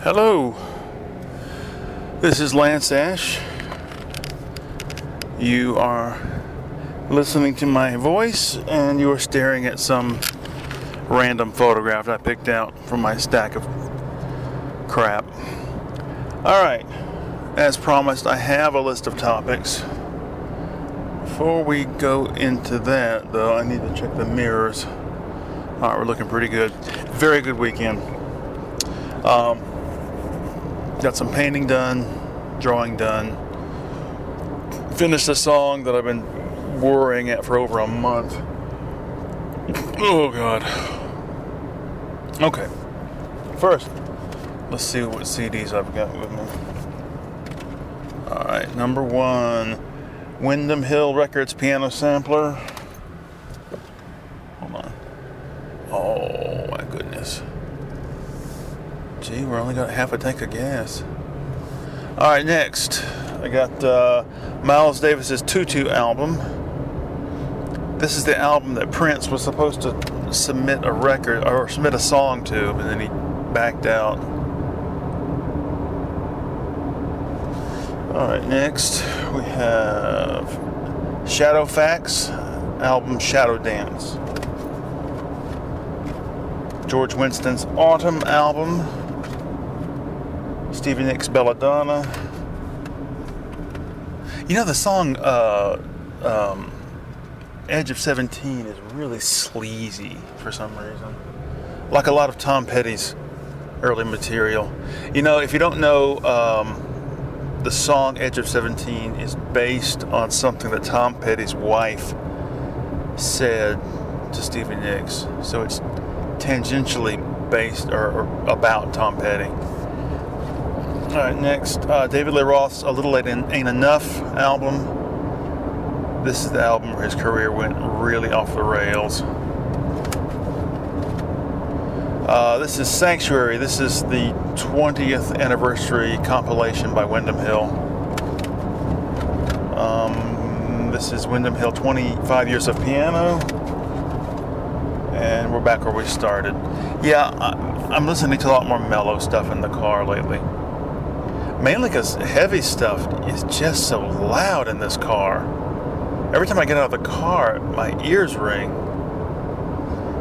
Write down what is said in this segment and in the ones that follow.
Hello, this is Lance Ash. You are listening to my voice and you are staring at some random photograph I picked out from my stack of crap. Alright, as promised, I have a list of topics. Before we go into that, though, I need to check the mirrors. Alright, we're looking pretty good. Very good weekend. Got some painting done, drawing done. Finished a song that I've been worrying at for over a month. Oh God. Okay. First, let's see what CDs I've got with me. Alright, number one, Windham Hill Records piano sampler. Hold on. Oh my goodness. Gee, we're only got half a tank of gas. Alright, next, I got Miles Davis's Tutu album. This is the album that Prince was supposed to submit a record, or submit a song to, but then he backed out. Alright, next, we have Shadowfax album Shadow Dance. George Winston's Autumn album. Stevie Nicks' Belladonna. You know, the song Edge of 17 is really sleazy for some reason. Like a lot of Tom Petty's early material. You know, if you don't know, the song Edge of 17 is based on something that Tom Petty's wife said to Stevie Nicks. So it's tangentially based or about Tom Petty. Alright, next, David Lee Roth's A Little Late Ain't Enough album. This is the album where his career went really off the rails. This is Sanctuary. This is the 20th anniversary compilation by Windham Hill. This is Windham Hill 25 Years of Piano. And we're back where we started. Yeah, I'm listening to a lot more mellow stuff in the car lately. Mainly because heavy stuff is just so loud in this car. Every time I get out of the car, my ears ring.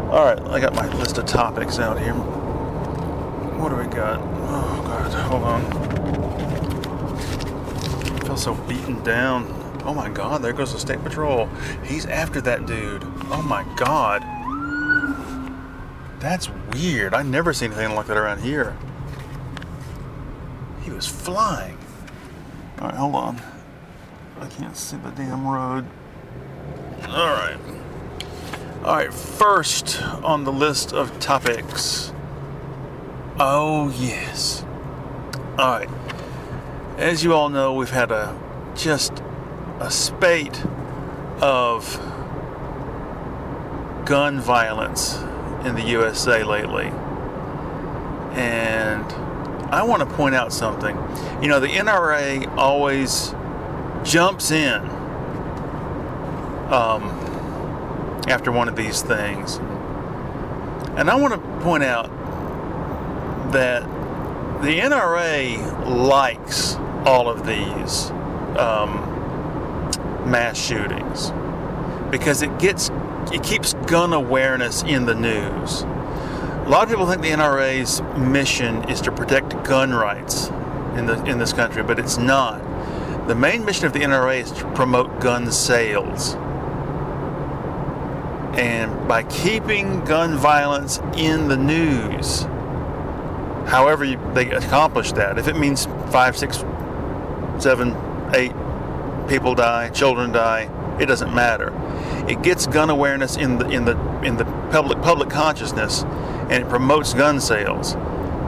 Alright, I got my list of topics out here. What do we got? Oh God, hold on. I feel so beaten down. Oh my God, there goes the State Patrol. He's after that dude. Oh my God. That's weird. I never seen anything like that around here. He was flying. Alright, hold on. I can't see the damn road. Alright. Alright, first on the list of topics. Oh, yes. Alright. As you all know, we've had just a spate of gun violence in the USA lately. And I want to point out something. You know, the NRA always jumps in after one of these things. And I want to point out that the NRA likes all of these mass shootings because it keeps gun awareness in the news. A lot of people think the NRA's mission is to protect gun rights in this country, but it's not. The main mission of the NRA is to promote gun sales. And by keeping gun violence in the news, however they accomplish that, if it means 5, 6, 7, 8 people die, children die, it doesn't matter. It gets gun awareness in the public consciousness, and it promotes gun sales.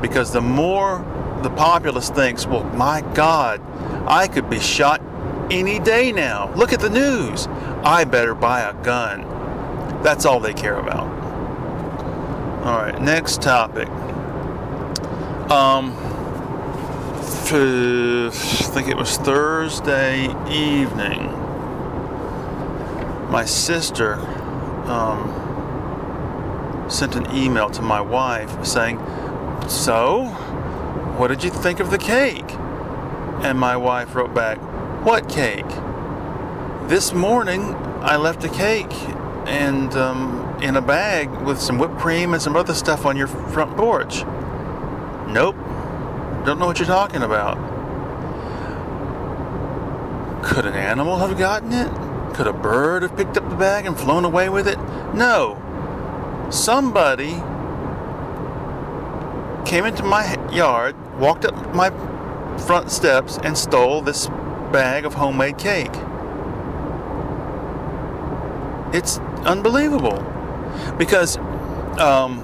Because the more the populace thinks, well, my God, I could be shot any day now. Look at the news. I better buy a gun. That's all they care about. All right, next topic. I think it was Thursday evening. My sister sent an email to my wife saying, "So, what did you think of the cake? And my wife wrote back, what cake? This morning, I left a cake and in a bag with some whipped cream and some other stuff on your front porch. Nope. Don't know what you're talking about. Could an animal have gotten it? Could a bird have picked up the bag and flown away with it? No. Somebody came into my yard, walked up my front steps, and stole this bag of homemade cake. It's unbelievable. Because on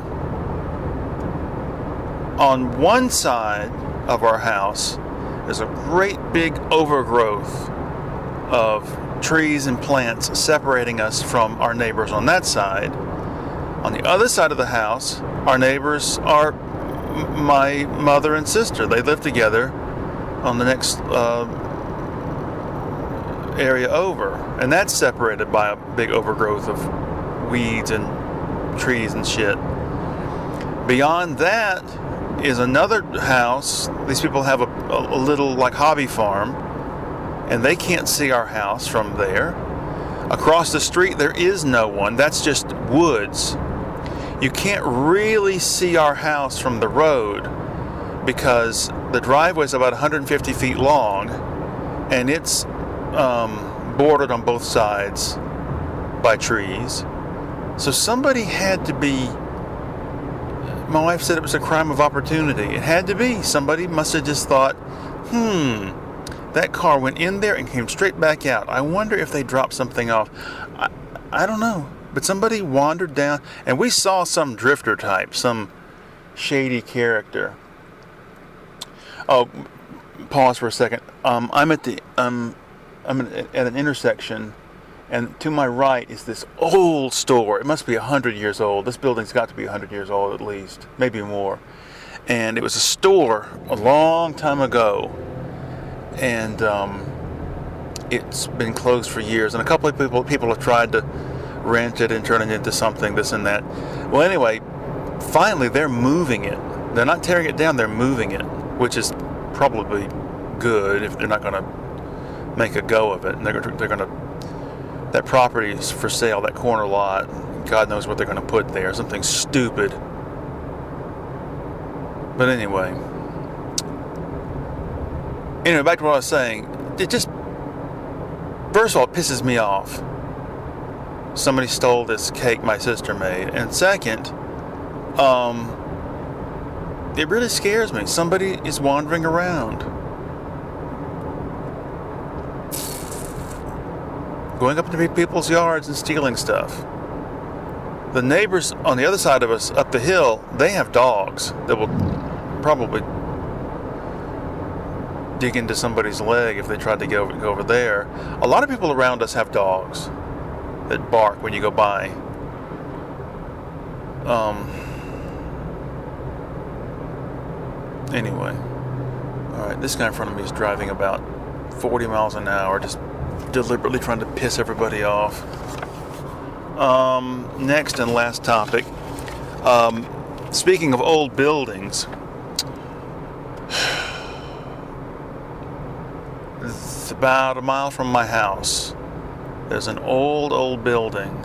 one side of our house, there's a great big overgrowth of trees and plants separating us from our neighbors on that side. On the other side of the house, our neighbors are my mother and sister. They live together on the next area over, and that's separated by a big overgrowth of weeds and trees and shit. Beyond that is another house. These people have a little like hobby farm, and they can't see our house from there. Across the street there is no one. That's just woods. You can't really see our house from the road because the driveway is about 150 feet long, and it's bordered on both sides by trees. So somebody had to be, my wife said it was a crime of opportunity. It had to be. Somebody must have just thought, that car went in there and came straight back out. I wonder if they dropped something off. I don't know. But somebody wandered down, and we saw some drifter type, some shady character. Oh, pause for a second. I'm at an intersection, and to my right is this old store. It must be 100 years old. This building's got to be 100 years old at least, maybe more. And it was a store a long time ago, and it's been closed for years. And a couple of people have tried to rent it and turn it into something, this and that. Well, anyway, finally they're moving it. They're not tearing it down, they're moving it, which is probably good if they're not going to make a go of it. And they're going to, that property is for sale, that corner lot. God knows what they're going to put there, something stupid. But anyway, back to what I was saying. It just, first of all, it pisses me off. Somebody stole this cake my sister made. And second, it really scares me. Somebody is wandering around, going up into people's yards and stealing stuff. The neighbors on the other side of us, up the hill, they have dogs that will probably dig into somebody's leg if they tried to go over there. A lot of people around us have dogs that bark when you go by. Anyway, alright, this guy in front of me is driving about 40 miles an hour, just deliberately trying to piss everybody off. Next and last topic. Speaking of old buildings, it's about a mile from my house. There's an old building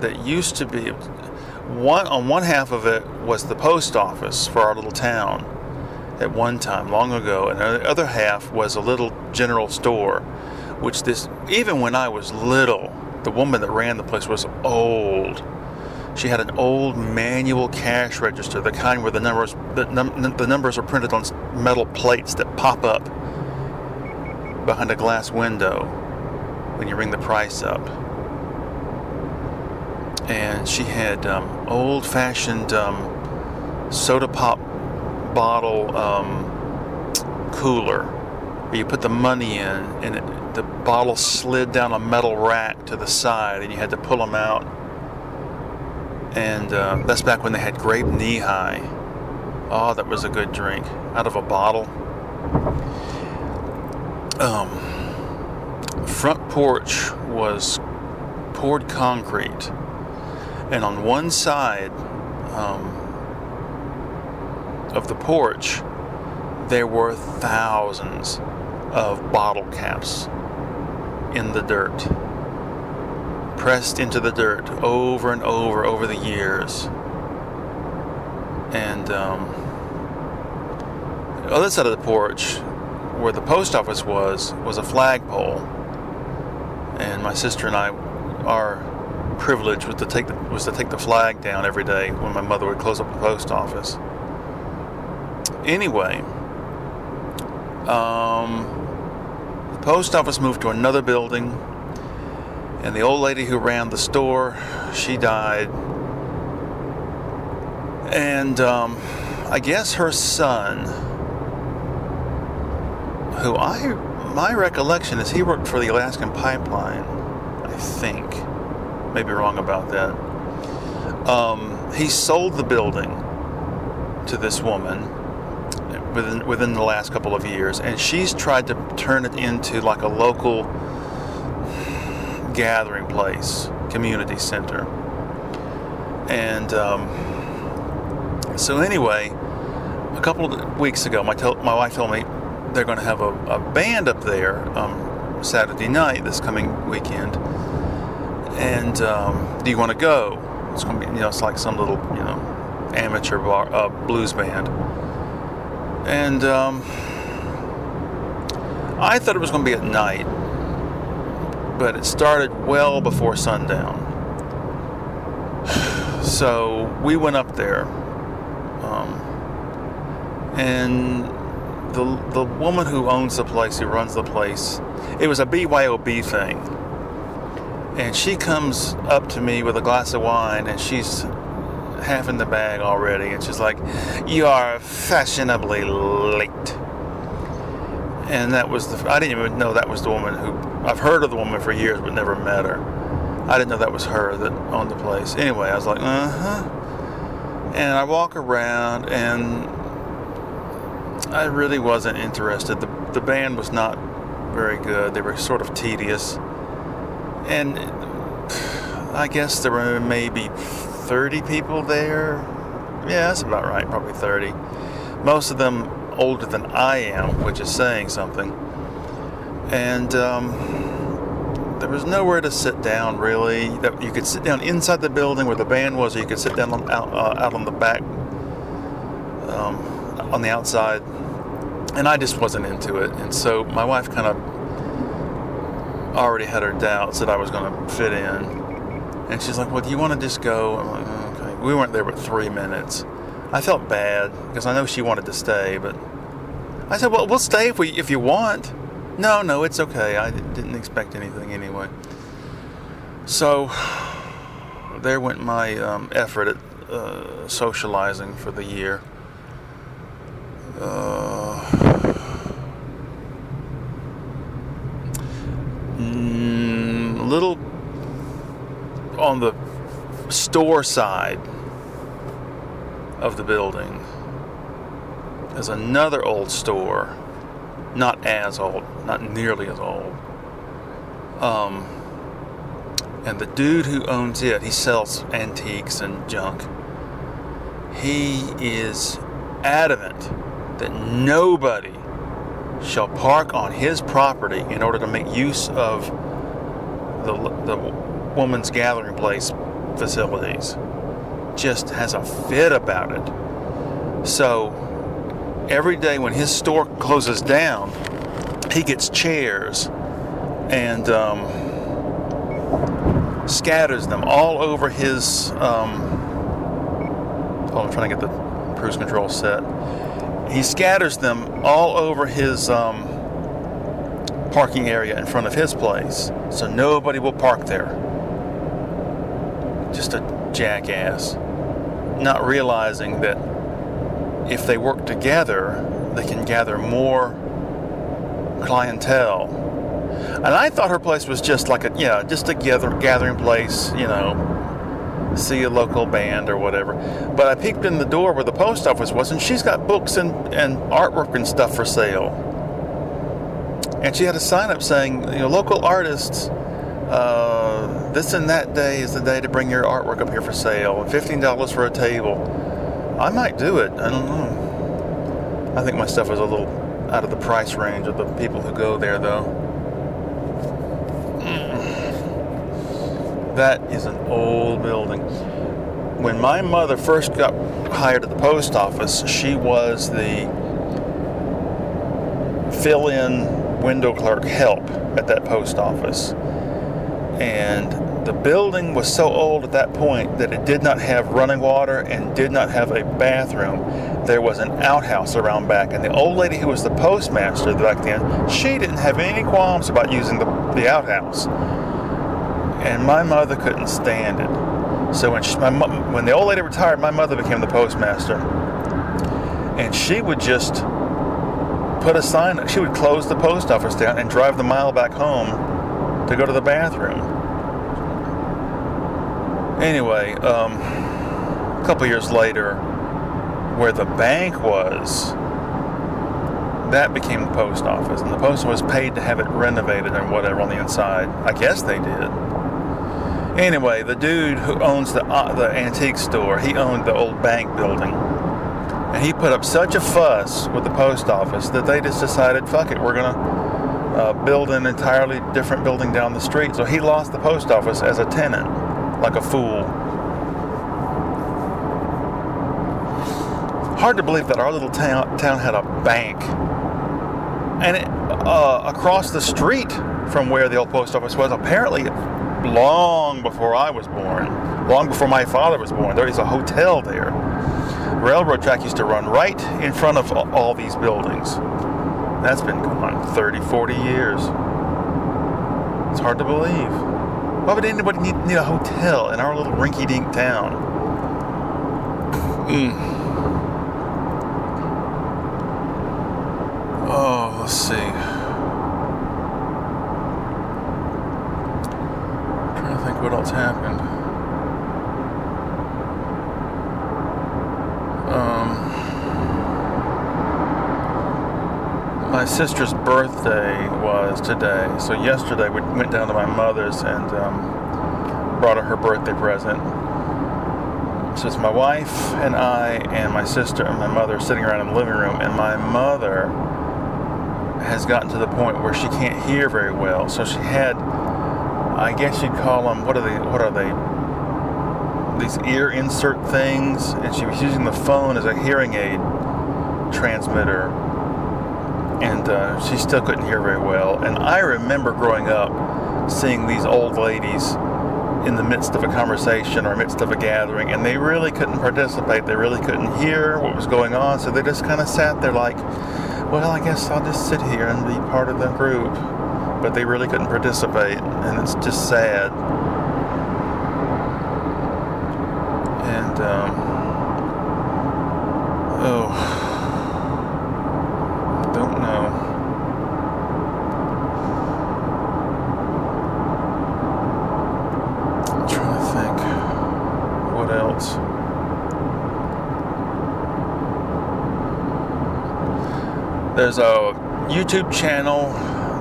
that used to be, on one half of it was the post office for our little town at one time, long ago, and the other half was a little general store, which even when I was little, the woman that ran the place was old. She had an old manual cash register, the kind where the numbers are printed on metal plates that pop up behind a glass window when you ring the price up. And she had old-fashioned soda pop bottle cooler where you put the money in, and the bottle slid down a metal rack to the side, and you had to pull them out. And that's back when they had grape knee-high. Oh, that was a good drink out of a bottle. Front porch was poured concrete, and on one side of the porch there were thousands of bottle caps in the dirt, pressed into the dirt over and over the years. And the other side of the porch, where the post office was a flagpole. And my sister and I, our privilege was to take the flag down every day when my mother would close up the post office. Anyway, the post office moved to another building, and the old lady who ran the store, she died. And I guess her son, who my recollection is he worked for the Alaskan Pipeline, I think. Maybe wrong about that. He sold the building to this woman within the last couple of years, and she's tried to turn it into like a local gathering place, community center. And so anyway, a couple of weeks ago, my wife told me they're going to have a band up there Saturday night this coming weekend. And do you want to go? It's going to be, it's like some little, amateur blues band. And I thought it was going to be at night, but it started well before sundown. So we went up there, and the woman who owns the place, who runs the place, it was a BYOB thing. And she comes up to me with a glass of wine, and she's half in the bag already, and she's like, "You are fashionably late." And that was I didn't even know that was the woman who, I've heard of the woman for years but never met her. I didn't know that was her that owned the place. Anyway, I was like, and I walk around, and I really wasn't interested. The band was not very good. They were sort of tedious. And I guess there were maybe 30 people there. Yeah, that's about right, probably 30. Most of them older than I am, which is saying something. And there was nowhere to sit down, really. You could sit down inside the building where the band was, or you could sit down out on the back, on the outside. And I just wasn't into it. And so my wife kind of already had her doubts that I was going to fit in. And she's like, "Well, do you want to just go?" I'm like, "Okay." We weren't there but 3 minutes. I felt bad because I know she wanted to stay, but I said, "Well, we'll stay if you want." No, it's okay. I didn't expect anything anyway. So there went my effort at socializing for the year. Little on the store side of the building is another old store, not as old, not nearly as old. And the dude who owns it, he sells antiques and junk. He is adamant that nobody shall park on his property in order to make use of the woman's gathering place facilities. Just has a fit about it. So every day when his store closes down, he gets chairs and scatters them all over his I'm trying to get the cruise control set. He scatters them all over his parking area in front of his place, so nobody will park there. Just a jackass, not realizing that if they work together, they can gather more clientele. And I thought her place was just like a gathering place, see a local band or whatever. But I peeked in the door where the post office was, and she's got books and artwork and stuff for sale. And she had a sign up saying, local artists, this and that day is the day to bring your artwork up here for sale. $15 for a table. I might do it. I don't know. I think my stuff was a little out of the price range of the people who go there, though. That is an old building. When my mother first got hired at the post office, she was the fill-in window clerk help at that post office. And the building was so old at that point that it did not have running water and did not have a bathroom. There was an outhouse around back, and the old lady who was the postmaster back then, she didn't have any qualms about using the outhouse. And my mother couldn't stand it. So when the old lady retired, my mother became the postmaster. And she would just put a sign, she would close the post office down and drive the mile back home to go to the bathroom. Anyway, a couple years later, where the bank was, that became the post office. And the post office paid to have it renovated and whatever on the inside. I guess they did. Anyway, the dude who owns the antique store, he owned the old bank building. And he put up such a fuss with the post office that they just decided, fuck it, we're going to build an entirely different building down the street. So he lost the post office as a tenant, like a fool. Hard to believe that our little town had a bank. And it, across the street from where the old post office was, apparently long before I was born, long before my father was born, there is a hotel there. Railroad track used to run right in front of all these buildings. That's been going on 30, 40 years. It's hard to believe. Why would anybody need a hotel in our little rinky-dink town? Oh, let's see. What else happened? My sister's birthday was today, so yesterday we went down to my mother's and brought her birthday present. So it's my wife and I and my sister and my mother sitting around in the living room, and my mother has gotten to the point where she can't hear very well, so she had, I guess you'd call them, what are they? These ear insert things, and she was using the phone as a hearing aid transmitter, and she still couldn't hear very well. And I remember growing up seeing these old ladies in the midst of a conversation or midst of a gathering, and they really couldn't participate. They really couldn't hear what was going on, so they just kind of sat there like, well, I guess I'll just sit here and be part of the group. But they really couldn't participate, and it's just sad. And, don't know. I'm trying to think. What else? There's a YouTube channel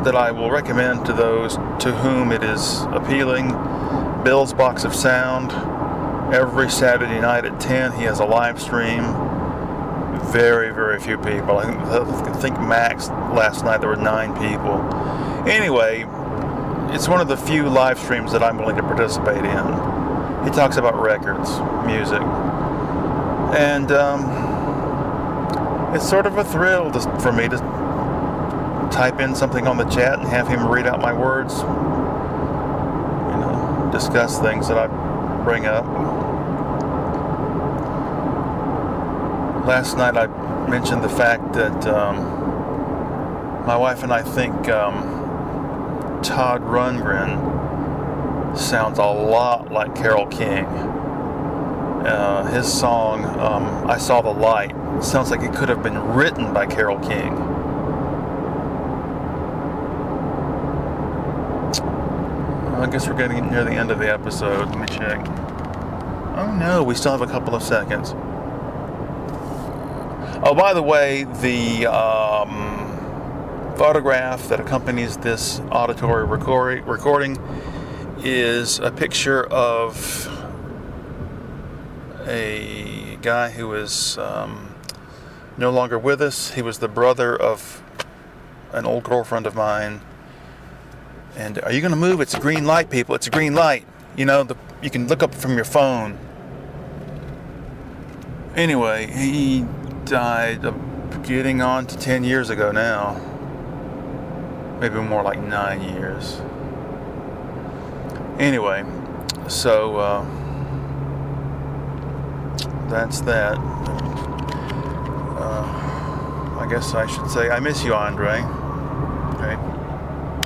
that I will recommend to those to whom it is appealing. Bill's Box of Sound. Every Saturday night at 10 he has a live stream. Very, very few people. I think max last night there were 9 people. Anyway, it's one of the few live streams that I'm willing to participate in. He talks about records, music, and it's sort of a thrill for me to type in something on the chat and have him read out my words, discuss things that I bring up. Last night I mentioned the fact that my wife and I think Todd Rundgren sounds a lot like Carole King. His song, I Saw the Light, sounds like it could have been written by Carole King. I guess we're getting near the end of the episode. Let me check. Oh no, we still have a couple of seconds. Oh, by the way, the photograph that accompanies this auditory recording is a picture of a guy who is no longer with us. He was the brother of an old girlfriend of mine. And are you going to move? It's a green light, people. It's a green light. You know, you can look up from your phone. Anyway, he died getting on to 10 years ago now. Maybe more like 9 years. Anyway, so that's that. I guess I should say I miss you, Andre. Okay.